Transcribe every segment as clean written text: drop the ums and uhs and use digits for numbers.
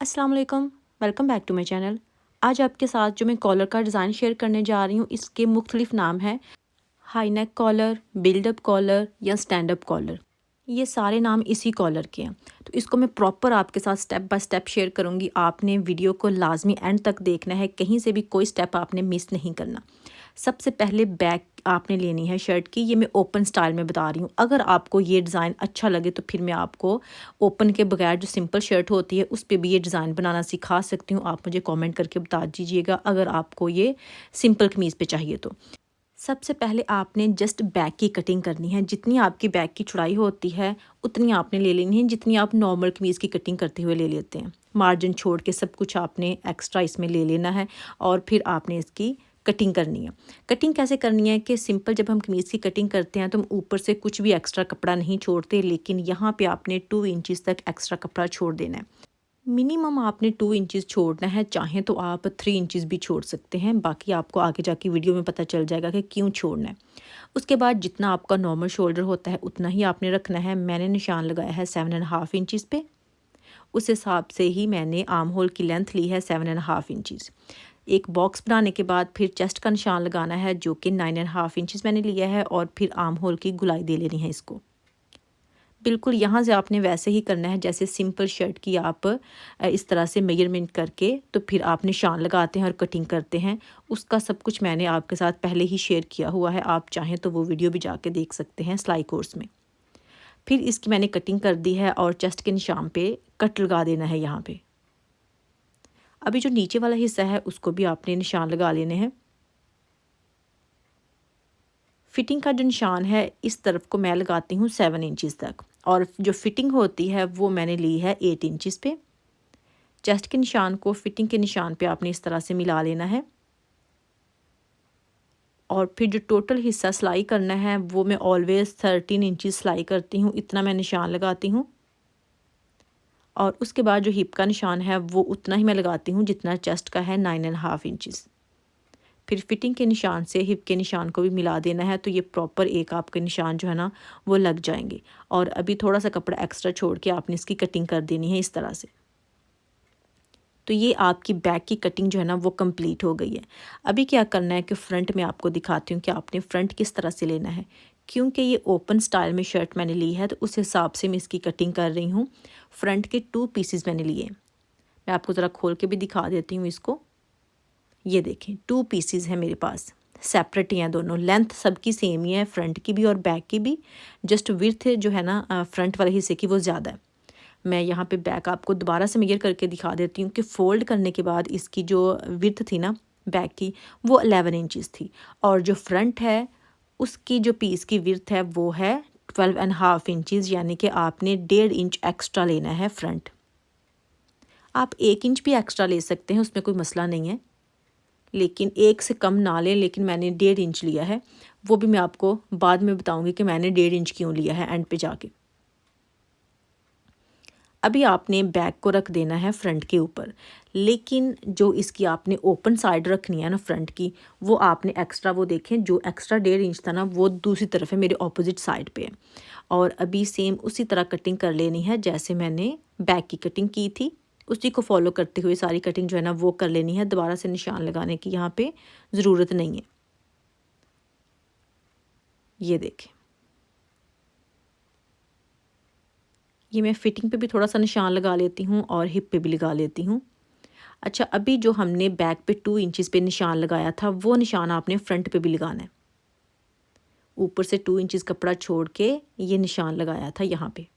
अस्सलाम वालेकुम, welcome back to my channel. आज आपके साथ जो मैं कॉलर का डिज़ाइन शेयर करने जा रही हूँ, इसके मुख्तलिफ नाम हैं। High neck collar, build up collar या स्टैंड अप कॉलर। ये सारे नाम इसी कॉलर के हैं। तो इसको मैं प्रॉपर आपके साथ स्टेप बाय स्टेप शेयर करूँगी। आपने वीडियो को लाजमी एंड तक देखना है, कहीं से भी कोई स्टेप आपने मिस नहीं करना। सबसे पहले बैक आपने लेनी है शर्ट की। ये मैं ओपन स्टाइल में बता रही हूँ। अगर आपको ये डिज़ाइन अच्छा लगे तो फिर मैं आपको ओपन के बगैर जो सिंपल शर्ट होती है उस पे भी ये डिज़ाइन बनाना सिखा सकती हूँ। आप मुझे कमेंट करके बता दीजिएगा अगर आपको ये सिंपल कमीज़ पे चाहिए तो। सबसे पहले आपने जस्ट बैक की कटिंग करनी है। जितनी आपकी बैक की चौड़ाई होती है उतनी आपने ले लेनी है, जितनी आप नॉर्मल कमीज़ की कटिंग करते हुए ले लेते हैं। मार्जिन छोड़ के सब कुछ आपने एक्स्ट्रा इसमें ले लेना है और फिर आपने इसकी कटिंग करनी है। कटिंग कैसे करनी है कि सिंपल जब हम कमीज़ की कटिंग करते हैं तो हम ऊपर से कुछ भी एक्स्ट्रा कपड़ा नहीं छोड़ते, लेकिन यहाँ पे आपने 2 इंचज़ तक एक्स्ट्रा कपड़ा छोड़ देना है। मिनिमम आपने 2 इंचज़ छोड़ना है, चाहें तो आप 3 इंचज़ भी छोड़ सकते हैं। बाकी आपको आगे जाके वीडियो में पता चल जाएगा कि क्यों छोड़ना है। उसके बाद जितना आपका नॉर्मल शोल्डर होता है उतना ही आपने रखना है। मैंने निशान लगाया है 7.5 इंचज़ पे। उस हिसाब से ही मैंने आर्म होल की लेंथ ली है 7.5 इंचज़। एक बॉक्स बनाने के बाद फिर चेस्ट का निशान लगाना है जो कि 9.5 इंचज़ मैंने लिया है और फिर आर्म होल की गुलाई दे लेनी है इसको। बिल्कुल यहाँ से आपने वैसे ही करना है जैसे सिंपल शर्ट की आप इस तरह से मेजरमेंट करके तो फिर आप निशान लगाते हैं और कटिंग करते हैं। उसका सब कुछ मैंने आपके साथ पहले ही शेयर किया हुआ है, आप चाहें तो वो वीडियो भी जाके देख सकते हैं सिलाई कोर्स में। फिर इसकी मैंने कटिंग कर दी है और चेस्ट के निशान पे कट लगा देना है यहाँ पे। अभी जो नीचे वाला हिस्सा है उसको भी आपने निशान लगा लेने हैं। फिटिंग का जो निशान है इस तरफ को मैं लगाती हूँ 7 इंचज़ तक और जो फिटिंग होती है वो मैंने ली है 8 इंचज़ पे। चेस्ट के निशान को फिटिंग के निशान पे आपने इस तरह से मिला लेना है और फिर जो टोटल हिस्सा सिलाई करना है वो मैं ऑलवेज़ 13 इंचज़ सिलाई करती हूँ, इतना मैं निशान लगाती हूँ। और उसके बाद जो हिप का निशान है वो उतना ही मैं लगाती हूँ जितना चेस्ट का है 9.5 इंचज़। फिर फिटिंग के निशान से हिप के निशान को भी मिला देना है तो ये प्रॉपर एक आपके निशान जो है ना वो लग जाएंगे। और अभी थोड़ा सा कपड़ा एक्स्ट्रा छोड़ के आपने इसकी कटिंग कर देनी है इस तरह से। तो ये आपकी बैक की कटिंग जो है ना वो कंप्लीट हो गई है। अभी क्या करना है कि फ्रंट में आपको दिखाती हूँ कि आपने फ्रंट किस तरह से लेना है। क्योंकि ये ओपन स्टाइल में शर्ट मैंने ली है तो उस हिसाब से मैं इसकी कटिंग कर रही हूँ। फ्रंट के 2 पीसेस मैंने लिए। मैं आपको ज़रा खोल के भी दिखा देती हूँ इसको। ये देखें 2 पीसेस हैं मेरे पास, सेपरेट ही हैं दोनों। लेंथ सबकी सेम ही है, फ्रंट की भी और बैक की भी। जस्ट विड्थ जो है ना फ्रंट वाले हिस्से की वो ज़्यादा है। मैं यहाँ पे बैक आपको दोबारा से मेजर करके दिखा देती हूँ कि फ़ोल्ड करने के बाद इसकी जो विड्थ थी ना बैक की वो 11 इंचज़ थी और जो फ्रंट है उसकी जो पीस की विड्थ है वो है 12.5 इंचज़, यानी कि आपने 1.5 इंच एक्स्ट्रा लेना है फ्रंट। आप 1 इंच भी एक्स्ट्रा ले सकते हैं, उसमें कोई मसला नहीं है, लेकिन 1 से कम ना लें। लेकिन मैंने 1.5 इंच लिया है, वो भी मैं आपको बाद में बताऊँगी कि मैंने 1.5 इंच क्यों लिया है एंड पे जाके। अभी आपने बैक को रख देना है फ्रंट के ऊपर, लेकिन जो इसकी आपने ओपन साइड रखनी है ना फ्रंट की, वो आपने एक्स्ट्रा वो देखें जो एक्स्ट्रा 1.5 इंच था ना वो दूसरी तरफ है, मेरे ऑपोजिट साइड पे है। और अभी सेम उसी तरह कटिंग कर लेनी है जैसे मैंने बैक की कटिंग की थी, उसी को फॉलो करते हुए सारी कटिंग जो है ना वो कर लेनी है। दोबारा से निशान लगाने की यहाँ पे ज़रूरत नहीं है। ये देखें, ये मैं फिटिंग पे भी थोड़ा सा निशान लगा लेती हूँ और हिप पे भी लगा लेती हूँ। अच्छा, अभी जो हमने बैक पे 2 इंचज़ पे निशान लगाया था वो निशान आपने फ्रंट पे भी लगाना है। ऊपर से 2 इंचज़ कपड़ा छोड़ के ये निशान लगाया था यहाँ पे।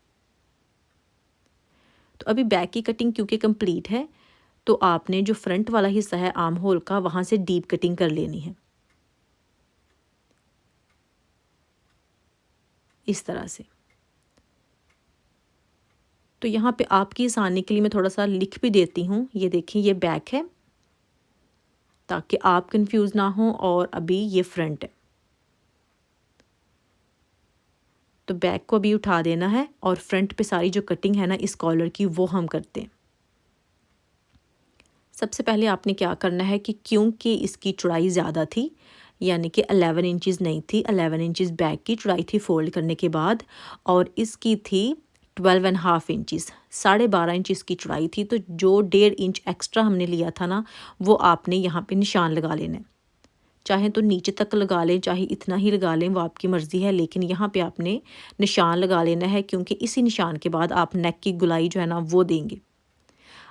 तो अभी बैक की कटिंग क्योंकि कंप्लीट है तो आपने जो फ्रंट वाला हिस्सा है आर्म होल का वहाँ से डीप कटिंग कर लेनी है इस तरह से। तो यहाँ पे आपकी आसानी के लिए मैं थोड़ा सा लिख भी देती हूँ। ये देखिए ये बैक है ताकि आप कंफ्यूज ना हो, और अभी ये फ्रंट है। तो बैक को भी उठा देना है और फ्रंट पे सारी जो कटिंग है ना इस कॉलर की वो हम करते हैं। सबसे पहले आपने क्या करना है कि क्योंकि इसकी चौड़ाई ज़्यादा थी, यानी कि 11 इंचज़ नहीं थी, 11 इंचज़ बैक की चौड़ाई थी फ़ोल्ड करने के बाद, और इसकी थी 12.5 इंचज़, 12.5 इंच इसकी चौड़ाई थी। तो जो 1.5 इंच एक्स्ट्रा हमने लिया था ना, वो आपने यहाँ पे निशान लगा लेना है। चाहे तो नीचे तक लगा लें, चाहे इतना ही लगा लें, वो आपकी मर्ज़ी है, लेकिन यहाँ पे आपने निशान लगा लेना है, क्योंकि इसी निशान के बाद आप नेक की गुलाई जो है ना वो देंगे।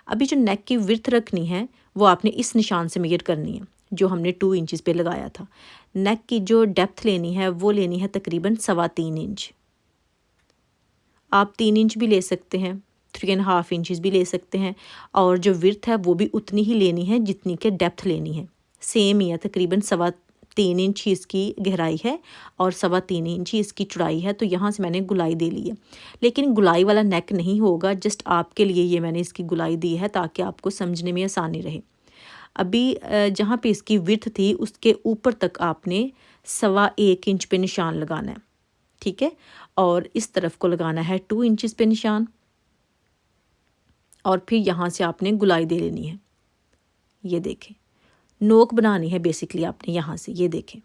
अभी जो नेक की विड्थ रखनी है वो आपने इस निशान से मेजर करनी है, जो हमने 2 इंचज़ पे लगाया था। नेक की जो डेप्थ लेनी है वो लेनी है तकरीबन 3.25 इंच। आप 3 इंच भी ले सकते हैं, 3.5 इंचज़ भी ले सकते हैं, और जो विड्थ है वो भी उतनी ही लेनी है जितनी के डेप्थ लेनी है। सेम ही है, तकरीबन 3.25 इंच ही इसकी गहराई है और 3.25 इंच ही इसकी चौड़ाई है। तो यहाँ से मैंने गुलाई दे ली है, लेकिन गुलाई वाला नेक नहीं होगा, जस्ट आपके लिए ये मैंने इसकी गुलाई दी है ताकि आपको समझने में आसानी रहे। अभी जहाँ पे इसकी विड्थ थी उसके ऊपर तक आपने 1.25 इंच पे निशान लगाना है, ठीक है। और इस तरफ को लगाना है 2 इंचज़ पे निशान, और फिर यहाँ से आपने गुलाई दे लेनी है। ये देखें, नोक बनानी है बेसिकली आपने यहाँ से, ये देखें।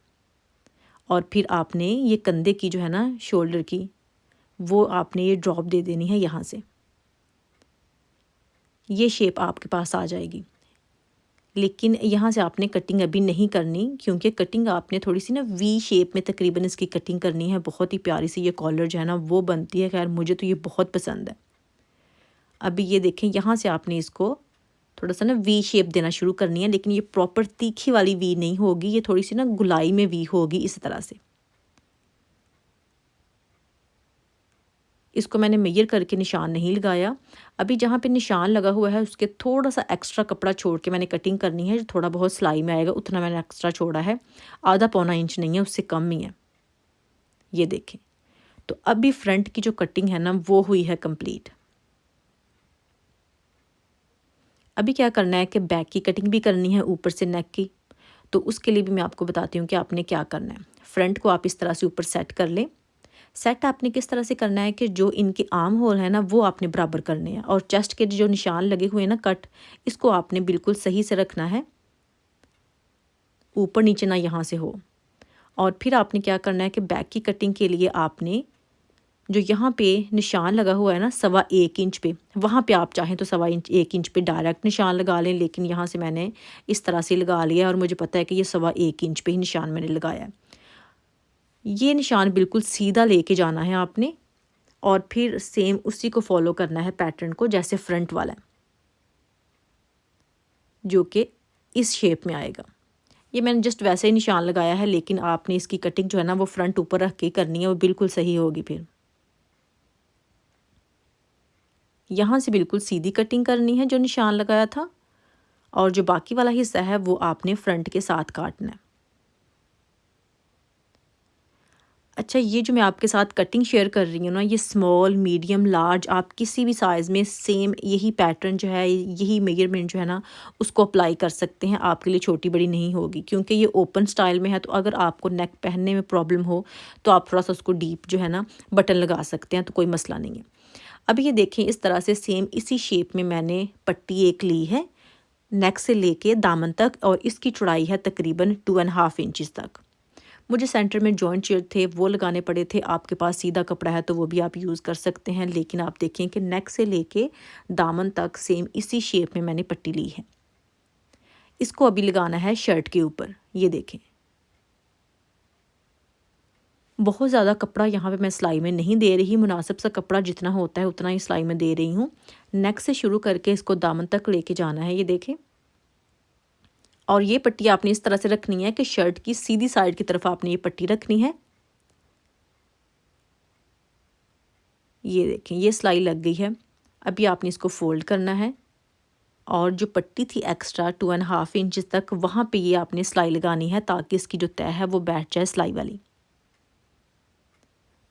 और फिर आपने ये कंधे की जो है ना, शोल्डर की, वो आपने ये ड्रॉप दे देनी है यहाँ से। ये शेप आपके पास आ जाएगी, लेकिन यहाँ से आपने कटिंग अभी नहीं करनी, क्योंकि कटिंग आपने थोड़ी सी ना वी शेप में तकरीबन इसकी कटिंग करनी है। बहुत ही प्यारी सी ये कॉलर जो है ना वो बनती है। खैर मुझे तो ये बहुत पसंद है। अभी ये देखें, यहाँ से आपने इसको थोड़ा सा ना वी शेप देना शुरू करनी है, लेकिन ये प्रॉपर तीखी वाली वी नहीं होगी, ये थोड़ी सी ना गुलाई में वी होगी, इस तरह से। इसको मैंने मेजर करके निशान नहीं लगाया। अभी जहाँ पे निशान लगा हुआ है उसके थोड़ा सा एक्स्ट्रा कपड़ा छोड़ के मैंने कटिंग करनी है। जो थोड़ा बहुत सिलाई में आएगा उतना मैंने एक्स्ट्रा छोड़ा है, 1/2-1.25 इंच नहीं है, उससे कम ही है। ये देखें, तो अभी फ्रंट की जो कटिंग है ना वो हुई है कंप्लीट। अभी क्या करना है कि बैक की कटिंग भी करनी है ऊपर से नेक की। तो उसके लिए भी मैं आपको बताती हूँ कि आपने क्या करना है। फ्रंट को आप इस तरह से ऊपर सेट कर लें। सेट आपने किस तरह से करना है कि जो इनके आर्म होल है ना वो आपने बराबर करने हैं, और चेस्ट के जो निशान लगे हुए हैं ना कट, इसको आपने बिल्कुल सही से रखना है, ऊपर नीचे ना यहाँ से हो। और फिर आपने क्या करना है कि बैक की कटिंग के लिए आपने जो यहाँ पे निशान लगा हुआ है ना 1.25 इंच पे, वहाँ पे आप चाहें तो 1.25 इंच पे डायरेक्ट निशान लगा लें, लेकिन यहाँ से मैंने इस तरह से लगा लिया है और मुझे पता है कि ये 1.25 इंच पे ही निशान मैंने लगाया है। ये निशान बिल्कुल सीधा लेके जाना है आपने, और फिर सेम उसी को फॉलो करना है पैटर्न को, जैसे फ्रंट वाला है, जो कि इस शेप में आएगा। ये मैंने जस्ट वैसे ही निशान लगाया है, लेकिन आपने इसकी कटिंग जो है ना वो फ्रंट ऊपर रख के करनी है, वो बिल्कुल सही होगी। फिर यहाँ से बिल्कुल सीधी कटिंग करनी है जो निशान लगाया था, और जो बाकी वाला हिस्सा है वो आपने फ्रंट के साथ काटना है। अच्छा, ये जो मैं आपके साथ कटिंग शेयर कर रही हूँ ना, ये स्मॉल, मीडियम, लार्ज, आप किसी भी साइज़ में सेम यही पैटर्न जो है, यही मेजरमेंट जो है ना उसको अप्लाई कर सकते हैं। आपके लिए छोटी बड़ी नहीं होगी, क्योंकि ये ओपन स्टाइल में है। तो अगर आपको नेक पहनने में प्रॉब्लम हो तो आप थोड़ा सा उसको डीप जो है ना बटन लगा सकते हैं, तो कोई मसला नहीं है। अब ये देखें, इस तरह से सेम इसी शेप में मैंने पट्टी एक ली है नेक से लेके दामन तक, और इसकी चौड़ाई है तकरीबन 2.5 इंचज़ तक। मुझे सेंटर में जॉइंट थे वो लगाने पड़े थे। आपके पास सीधा कपड़ा है तो वो भी आप यूज़ कर सकते हैं, लेकिन आप देखें कि नेक से लेके दामन तक सेम इसी शेप में मैंने पट्टी ली है। इसको अभी लगाना है शर्ट के ऊपर। ये देखें, बहुत ज़्यादा कपड़ा यहाँ पे मैं सिलाई में नहीं दे रही, मुनासिब सा कपड़ा जितना होता है उतना ही सिलाई में दे रही हूँ। नेक से शुरू करके इसको दामन तक लेके जाना है, ये देखें। और ये पट्टी आपने इस तरह से रखनी है कि शर्ट की सीधी साइड की तरफ आपने ये पट्टी रखनी है। ये देखें, ये सिलाई लग गई है। अभी आपने इसको फोल्ड करना है, और जो पट्टी थी एक्स्ट्रा 2.5 इंच तक, वहाँ पे ये आपने सिलाई लगानी है ताकि इसकी जो तय है वो बैठ जाए सिलाई वाली।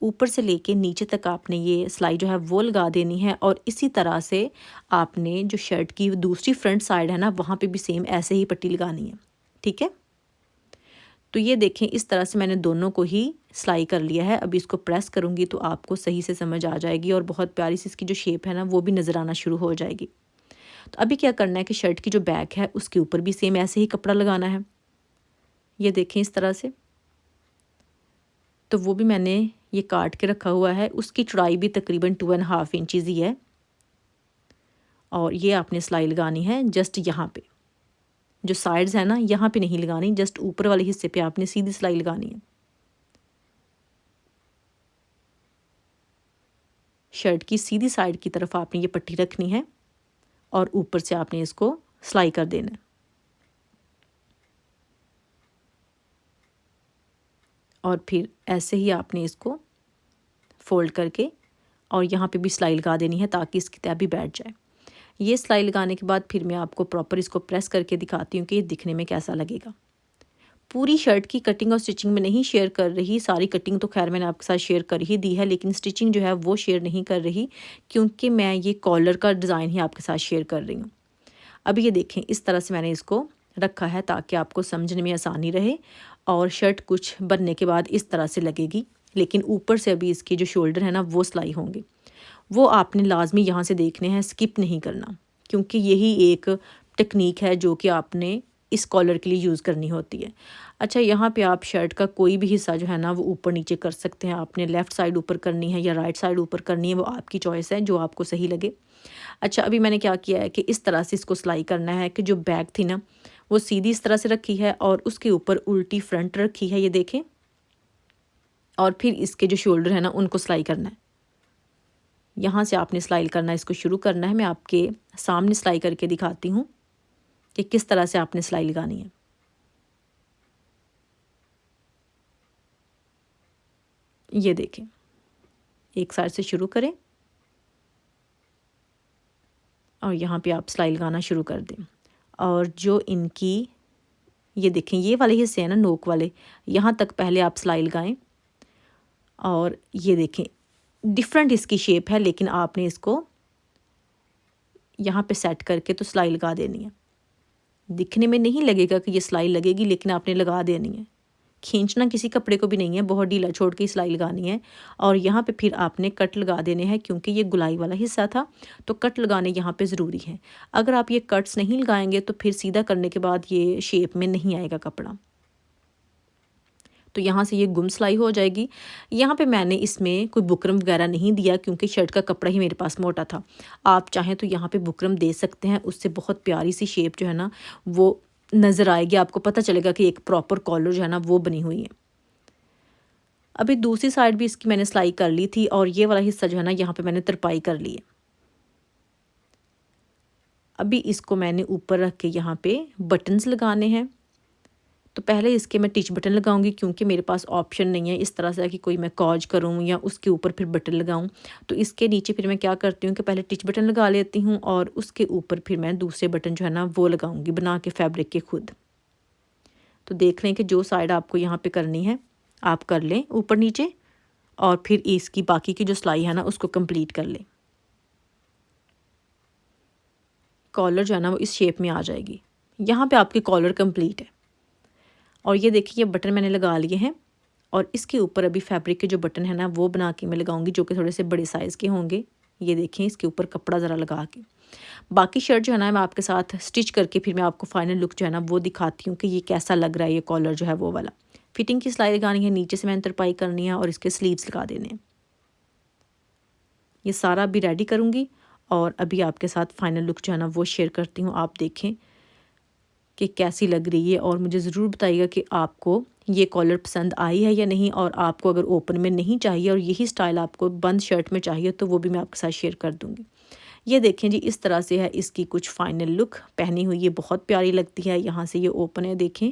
ऊपर से लेके नीचे तक आपने ये सिलाई जो है वो लगा देनी है, और इसी तरह से आपने जो शर्ट की दूसरी फ्रंट साइड है ना वहाँ पे भी सेम ऐसे ही पट्टी लगानी है, ठीक है। तो ये देखें, इस तरह से मैंने दोनों को ही सिलाई कर लिया है। अभी इसको प्रेस करूँगी तो आपको सही से समझ आ जाएगी, और बहुत प्यारी सी इसकी जो शेप है ना वो भी नज़र आना शुरू हो जाएगी। तो अभी क्या करना है कि शर्ट की जो बैक है उसके ऊपर भी सेम ऐसे ही कपड़ा लगाना है। ये देखें इस तरह से, तो वो भी मैंने ये काट के रखा हुआ है। उसकी चौड़ाई भी तकरीबन 2.5 इंचज़ ही है। और ये आपने सिलाई लगानी है जस्ट यहाँ पे, जो साइड्स है ना यहाँ पे नहीं लगानी, जस्ट ऊपर वाले हिस्से पे आपने सीधी सिलाई लगानी है। शर्ट की सीधी साइड की तरफ आपने ये पट्टी रखनी है और ऊपर से आपने इसको सिलाई कर देना है। और फिर ऐसे ही आपने इसको फोल्ड करके और यहाँ पे भी सिलाई लगा देनी है ताकि इसकी तह भी बैठ जाए। ये सिलाई लगाने के बाद फिर मैं आपको प्रॉपर इसको प्रेस करके दिखाती हूँ कि ये दिखने में कैसा लगेगा। पूरी शर्ट की कटिंग और स्टिचिंग में नहीं शेयर कर रही, सारी कटिंग तो खैर मैंने आपके साथ शेयर कर ही दी है, लेकिन स्टिचिंग जो है वो शेयर नहीं कर रही क्योंकि मैं ये कॉलर का डिज़ाइन ही आपके साथ शेयर कर रही हूँ। अभी ये देखें, इस तरह से मैंने इसको रखा है ताकि आपको समझने में आसानी रहे। और शर्ट कुछ बनने के बाद इस तरह से लगेगी, लेकिन ऊपर से अभी इसके जो शोल्डर है ना वो सिलाई होंगे, वो आपने लाजमी यहाँ से देखने हैं, स्किप नहीं करना, क्योंकि यही एक टेक्निक है जो कि आपने इस कॉलर के लिए यूज़ करनी होती है। अच्छा, यहाँ पे आप शर्ट का कोई भी हिस्सा जो है ना वो ऊपर नीचे कर सकते हैं। आपने लेफ़्ट साइड ऊपर करनी है या राइट साइड ऊपर करनी है, वो आपकी चॉइस है, जो आपको सही लगे। अच्छा, अभी मैंने क्या किया है कि इस तरह से इसको सिलाई करना है कि जो बैक थी ना वो सीधी इस तरह से रखी है और उसके ऊपर उल्टी फ्रंट रखी है, ये देखें। और फिर इसके जो शोल्डर है ना उनको सिलाई करना है। यहाँ से आपने सिलाई करना है, इसको शुरू करना है। मैं आपके सामने सिलाई करके दिखाती हूँ कि किस तरह से आपने सिलाई लगानी है। ये देखें, एक साइड से शुरू करें और यहाँ पे आप सिलाई लगाना शुरू कर दें। और जो इनकी ये देखें ये वाले हिस्से हैं ना नोक वाले, यहाँ तक पहले आप सिलाई लगाएं। और ये देखें डिफरेंट इसकी शेप है, लेकिन आपने इसको यहाँ पे सेट करके तो सिलाई लगा देनी है। दिखने में नहीं लगेगा कि ये सिलाई लगेगी, लेकिन आपने लगा देनी है। खींचना किसी कपड़े को भी नहीं है, बहुत ढीला छोड़ के सिलाई लगानी है। और यहाँ पे फिर आपने कट लगा देने हैं, क्योंकि ये गुलाई वाला हिस्सा था तो कट लगाने यहाँ पे ज़रूरी है। अगर आप ये कट्स नहीं लगाएंगे तो फिर सीधा करने के बाद ये शेप में नहीं आएगा कपड़ा, तो यहाँ से ये गुम सिलाई हो जाएगी। यहाँ पे मैंने इसमें कोई बुकरम वगैरह नहीं दिया क्योंकि शर्ट का कपड़ा ही मेरे पास मोटा था। आप चाहें तो यहाँ पे बुकरम दे सकते हैं, उससे बहुत प्यारी सी शेप जो है ना वो नज़र आएगी, आपको पता चलेगा कि एक प्रॉपर कॉलर जो है ना वो बनी हुई है। अभी दूसरी साइड भी इसकी मैंने सिलाई कर ली थी और ये वाला हिस्सा जो है ना यहाँ पे मैंने तरपाई कर ली है। अभी इसको मैंने ऊपर रख के यहाँ पे बटन्स लगाने हैं। तो पहले इसके मैं टिच बटन लगाऊंगी, क्योंकि मेरे पास ऑप्शन नहीं है इस तरह से कि कोई मैं कॉज करूं या उसके ऊपर फिर बटन लगाऊं। तो इसके नीचे फिर मैं क्या करती हूँ कि पहले टिच बटन लगा लेती हूँ और उसके ऊपर फिर मैं दूसरे बटन जो है ना वो लगाऊंगी बना के फैब्रिक के खुद। तो देख लें कि जो साइड आपको यहाँ पे करनी है आप कर लें ऊपर नीचे, और फिर इसकी बाकी की जो सिलाई है ना उसको कंप्लीट कर लें। कॉलर जो है ना वो इस शेप में आ जाएगी। यहाँ पे आपकी कॉलर कंप्लीट है। और ये देखिए ये बटन मैंने लगा लिए हैं और इसके ऊपर अभी फैब्रिक के जो बटन है ना वो बना के मैं लगाऊंगी, जो कि थोड़े से बड़े साइज़ के होंगे। ये देखें इसके ऊपर कपड़ा ज़रा लगा के। बाकी शर्ट जो है ना मैं आपके साथ स्टिच करके फिर मैं आपको फाइनल लुक जो है ना वो दिखाती हूँ कि ये कैसा लग रहा है। ये कॉलर जो है वो वाला फिटिंग की सिलाई लगानी है, नीचे से मैंने तरपाई करनी है और इसके स्लीव्स लगा देने हैं। ये सारा अभी रेडी करूँगी और अभी आपके साथ फाइनल लुक जो है ना वो शेयर करती हूँ। आप देखें कि कैसी लग रही है और मुझे ज़रूर बताइएगा कि आपको ये कॉलर पसंद आई है या नहीं। और आपको अगर ओपन में नहीं चाहिए और यही स्टाइल आपको बंद शर्ट में चाहिए तो वो भी मैं आपके साथ शेयर कर दूँगी। ये देखें जी, इस तरह से है इसकी कुछ फाइनल लुक। पहनी हुई ये बहुत प्यारी लगती है। यहाँ से ये ओपन है देखें,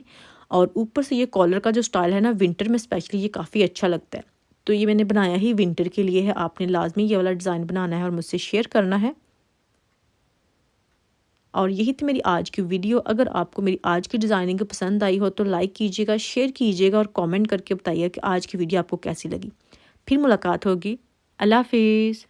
और ऊपर से ये कॉलर का जो स्टाइल है ना विंटर में स्पेशली ये काफ़ी अच्छा लगता है। तो ये मैंने बनाया ही विंटर के लिए है। आपने लाजमी ये वाला डिज़ाइन बनाना है और मुझसे शेयर करना है। और यही थी मेरी आज की वीडियो। अगर आपको मेरी आज की डिज़ाइनिंग पसंद आई हो तो लाइक कीजिएगा, शेयर कीजिएगा और कमेंट करके बताइए कि आज की वीडियो आपको कैसी लगी। फिर मुलाकात होगी। अल्लाह हाफिज़।